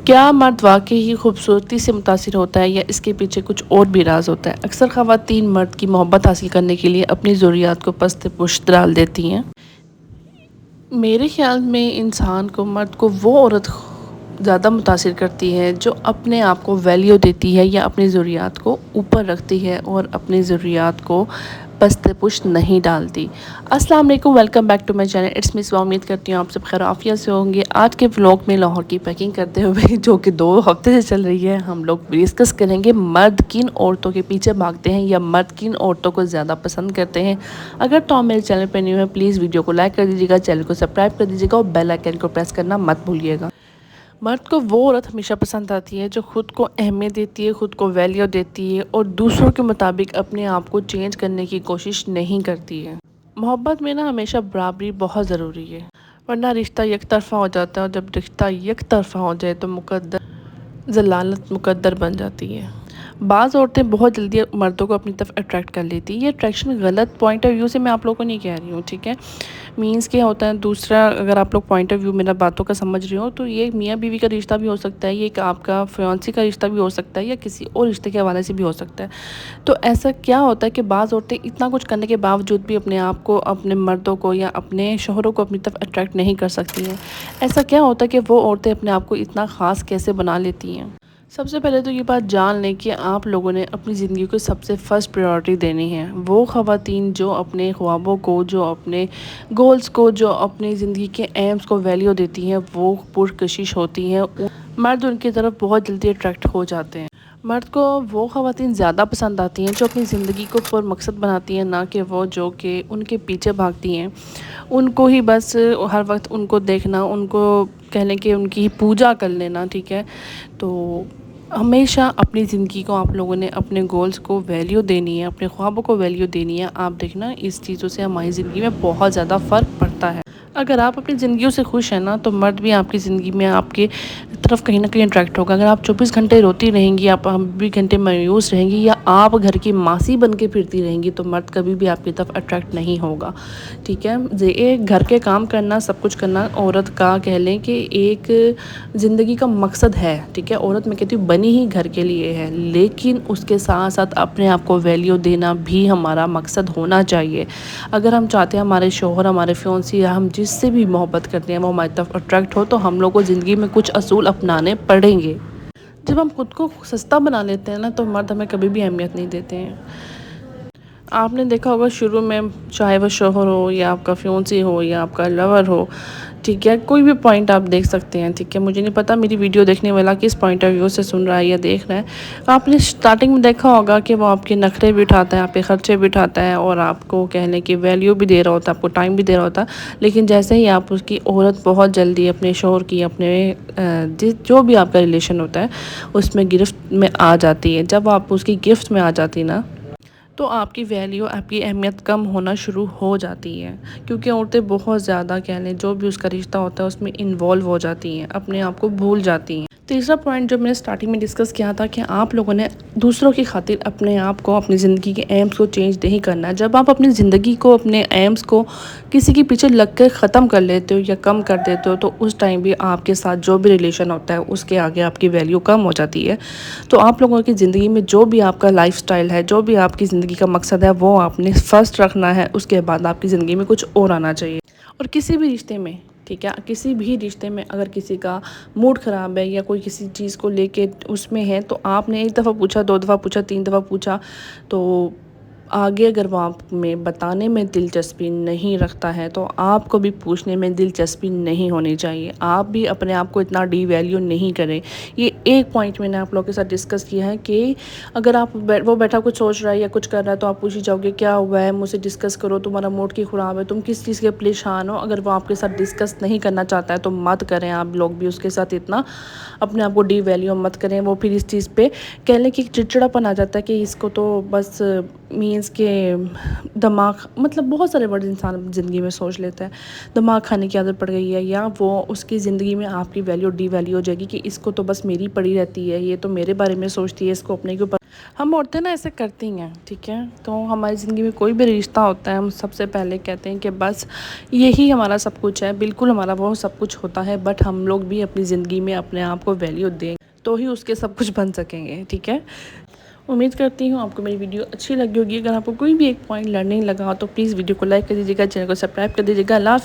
کیا مرد واقعی ہی خوبصورتی سے متاثر ہوتا ہے یا اس کے پیچھے کچھ اور بھی راز ہوتا ہے؟ اکثر خواتین مرد کی محبت حاصل کرنے کے لیے اپنی ضروریات کو پست پشت ڈال دیتی ہیں۔ میرے خیال میں انسان کو مرد کو وہ عورت زیادہ متاثر کرتی ہے جو اپنے آپ کو ویلیو دیتی ہے یا اپنی ضروریات کو اوپر رکھتی ہے اور اپنی ضروریات کو پست پشت نہیں ڈالتی۔ السلام علیکم، welcome back to my channel, it's مس وا۔ امید کرتی ہوں آپ سب خیر عافیت سے ہوں گے۔ آج کے ولاگ میں لاہور کی پیکنگ کرتے ہوئے جو کہ 2 ہفتے سے چل رہی ہے، ہم لوگ ڈسکس کریں گے مرد کن عورتوں کے پیچھے بھاگتے ہیں یا مرد کن عورتوں کو زیادہ پسند کرتے ہیں۔ اگر تو آپ میرے چینل پہ نیو ہیں پلیز ویڈیو کو لائک کر دیجیے گا، چینل کو سبسکرائب کر دیجیے گا اور بیل آئیکن کو پریس کرنا مت بھولیے گا۔ مرد کو وہ عورت ہمیشہ پسند آتی ہے جو خود کو اہمیت دیتی ہے، خود کو ویلیو دیتی ہے اور دوسروں کے مطابق اپنے آپ کو چینج کرنے کی کوشش نہیں کرتی ہے۔ محبت میں نا ہمیشہ برابری بہت ضروری ہے، ورنہ رشتہ یک طرفہ ہو جاتا ہے، اور جب رشتہ یک طرفہ ہو جائے تو ضلالت مقدر بن جاتی ہے۔ بعض عورتیں بہت جلدی مردوں کو اپنی طرف اٹریکٹ کر لیتی ہے۔ یہ اٹریکشن غلط پوائنٹ آف ویو سے میں آپ لوگوں کو نہیں کہہ رہی ہوں، ٹھیک ہے؟ مینس کیا ہوتا ہے دوسرا، اگر آپ لوگ پوائنٹ آف ویو میرا باتوں کا سمجھ رہے ہو تو یہ میاں بیوی کا رشتہ بھی ہو سکتا ہے، یہ ایک آپ کا فیونسی کا رشتہ بھی ہو سکتا ہے، یا کسی اور رشتے کے حوالے سے بھی ہو سکتا ہے۔ تو ایسا کیا ہوتا ہے کہ بعض عورتیں اتنا کچھ کرنے کے باوجود بھی اپنے آپ کو، اپنے مردوں کو یا اپنے شوہروں کو اپنی طرف اٹریکٹ نہیں کر سکتی ہیں۔ ایسا کیا ہوتا ہے کہ وہ عورتیں اپنے آپ کو اتنا خاص کیسے بنا لیتی ہیں؟ سب سے پہلے تو یہ بات جان لیں کہ آپ لوگوں نے اپنی زندگی کو سب سے فرسٹ پریورٹی دینی ہے۔ وہ خواتین جو اپنے خوابوں کو، جو اپنے گولز کو، جو اپنی زندگی کے ایمز کو ویلیو دیتی ہیں، وہ پرکشش ہوتی ہیں۔ مرد ان کی طرف بہت جلدی اٹریکٹ ہو جاتے ہیں۔ مرد کو وہ خواتین زیادہ پسند آتی ہیں جو اپنی زندگی کو پر مقصد بناتی ہیں، نہ کہ وہ جو کہ ان کے پیچھے بھاگتی ہیں۔ ان کو ہی بس ہر وقت ان کو دیکھنا، ان کو کہنے کہ ان کی پوجا کر لینا، ٹھیک ہے؟ تو ہمیشہ اپنی زندگی کو آپ لوگوں نے اپنے گولز کو ویلیو دینی ہے، اپنے خوابوں کو ویلیو دینی ہے۔ آپ دیکھنا اس چیزوں سے ہماری زندگی میں بہت زیادہ فرق پڑتا ہے۔ اگر آپ اپنی زندگیوں سے خوش ہیں نا تو مرد بھی آپ کی زندگی میں آپ کی طرف کہیں نہ کہیں اٹریکٹ ہوگا۔ اگر آپ 24 گھنٹے روتی رہیں گی، آپ 20 گھنٹے مایوس رہیں گی، یا آپ گھر کی ماسی بن کے پھرتی رہیں گی تو مرد کبھی بھی آپ کی طرف اٹریکٹ نہیں ہوگا، ٹھیک ہے؟ ایک گھر کے کام کرنا، سب کچھ کرنا عورت کا کہہ لیں کہ ایک زندگی کا مقصد ہے، ٹھیک ہے؟ عورت میں کہتی ہوں بنی ہی گھر کے لیے ہے، لیکن اس کے ساتھ ساتھ اپنے آپ کو ویلیو دینا بھی ہمارا مقصد ہونا چاہیے۔ اگر ہم چاہتے ہیں ہمارے شوہر، ہمارے فیونسی یا ہم جس سے بھی محبت کرتے ہیں وہ ہماری طرف اٹریکٹ ہو، تو ہم لوگ کو زندگی میں کچھ اصول اپنانے پڑیں گے۔ جب ہم خود کو سستا بنا لیتے ہیں نا تو مرد ہمیں کبھی بھی اہمیت نہیں دیتے ہیں۔ آپ نے دیکھا ہوگا شروع میں، چاہے وہ شوہر ہو یا آپ کا فیونسی ہو یا آپ کا لور ہو، ٹھیک ہے؟ کوئی بھی پوائنٹ آپ دیکھ سکتے ہیں، ٹھیک ہے؟ مجھے نہیں پتا میری ویڈیو دیکھنے والا کس پوائنٹ آف ویو سے سن رہا ہے یا دیکھ رہا ہے۔ آپ نے سٹارٹنگ میں دیکھا ہوگا کہ وہ آپ کے نخرے بھی اٹھاتا ہے، آپ کے خرچے بھی اٹھاتا ہے، اور آپ کو کہنے کی ویلیو بھی دے رہا ہوتا ہے، آپ کو ٹائم بھی دے رہا ہوتا ہے۔ لیکن جیسے ہی آپ اس کی عورت بہت جلدی اپنے شوہر کی، اپنے جو بھی آپ کا ریلیشن ہوتا ہے اس میں گرفت میں آ جاتی ہے، جب آپ اس کی گرفت میں آ جاتی نا تو آپ کی ویلیو، آپ کی اہمیت کم ہونا شروع ہو جاتی ہے، کیونکہ عورتیں بہت زیادہ کہہ لیں جو بھی اس کا رشتہ ہوتا ہے اس میں انوالو ہو جاتی ہیں، اپنے آپ کو بھول جاتی ہیں۔ تیسرا پوائنٹ جو میں نے سٹارٹنگ میں ڈسکس کیا تھا کہ آپ لوگوں نے دوسروں کی خاطر اپنے آپ کو، اپنی زندگی کے ایمز کو چینج نہیں کرنا۔ جب آپ اپنی زندگی کو، اپنے ایمز کو کسی کے پیچھے لگ کے ختم کر لیتے ہو یا کم کر دیتے ہو تو اس ٹائم بھی آپ کے ساتھ جو بھی ریلیشن ہوتا ہے اس کے آگے آپ کی ویلیو کم ہو جاتی ہے۔ تو آپ لوگوں کی زندگی میں جو بھی آپ کا لائف سٹائل ہے، جو بھی آپ کی زندگی کا مقصد ہے، وہ آپ نے فرسٹ رکھنا ہے، اس کے بعد آپ کی زندگی میں کچھ اور آنا چاہیے۔ اور کسی بھی رشتے میں، ٹھیک ہے، کسی بھی رشتے میں اگر کسی کا موڈ خراب ہے یا کوئی کسی چیز کو لے کے اس میں ہے، تو آپ نے 1 دفعہ پوچھا، 2 دفعہ پوچھا، 3 دفعہ پوچھا، تو آگے اگر وہ آپ میں بتانے میں دلچسپی نہیں رکھتا ہے تو آپ کو بھی پوچھنے میں دلچسپی نہیں ہونی چاہیے۔ آپ بھی اپنے آپ کو اتنا ڈی ویلیو نہیں کریں۔ یہ ایک پوائنٹ میں نے آپ لوگوں کے ساتھ ڈسکس کیا ہے کہ اگر آپ وہ بیٹھا کچھ سوچ رہا ہے یا کچھ کر رہا ہے تو آپ پوچھ ہی جاؤ گے کیا ہوا ہے، مجھ سے ڈسکس کرو، تمہارا موڈ کی خراب ہے، تم کس چیز کے پریشان ہو۔ اگر وہ آپ کے ساتھ ڈسکس نہیں کرنا چاہتا ہے تو مت کریں، آپ لوگ بھی اس کے ساتھ اتنا اپنے آپ کو ڈی ویلیو مت کریں۔ وہ پھر اس چیز پہ کہہ لیں کہ چڑچڑا پن آ جاتا ہے کہ اس کو تو بس مینس کہ دماغ مطلب بہت سارے ورڈ انسان زندگی میں سوچ لیتا ہے. دماغ کھانے کی عادت پڑ گئی ہے، یا وہ اس کی زندگی میں آپ کی ویلیو ڈی ویلیو ہو جائے گی کہ اس کو تو بس میری پڑی رہتی ہے، یہ تو میرے بارے میں سوچتی ہے، اس کو اپنے کے اوپر. ہم عورتیں نا ایسے کرتی ہیں، ٹھیک ہے. تو ہماری زندگی میں کوئی بھی رشتہ ہوتا ہے، ہم سب سے پہلے کہتے ہیں کہ بس یہی ہمارا سب کچھ ہے. بالکل ہمارا وہ سب کچھ ہوتا ہے، بٹ ہم لوگ بھی اپنی زندگی میں اپنے آپ کو ویلیو دیں تو ہی اس کے سب کچھ بن سکیں گے، ٹھیک ہے. امید کرتی ہوں آپ کو میری ویڈیو اچھی لگی ہوگی. اگر آپ کو کوئی بھی ایک پوائنٹ لرننگ لگا تو پلیز ویڈیو کو لائک کر دیجیے گا، چینل کو سبسکرائب کر دیجیے گا. اللہ حافظ.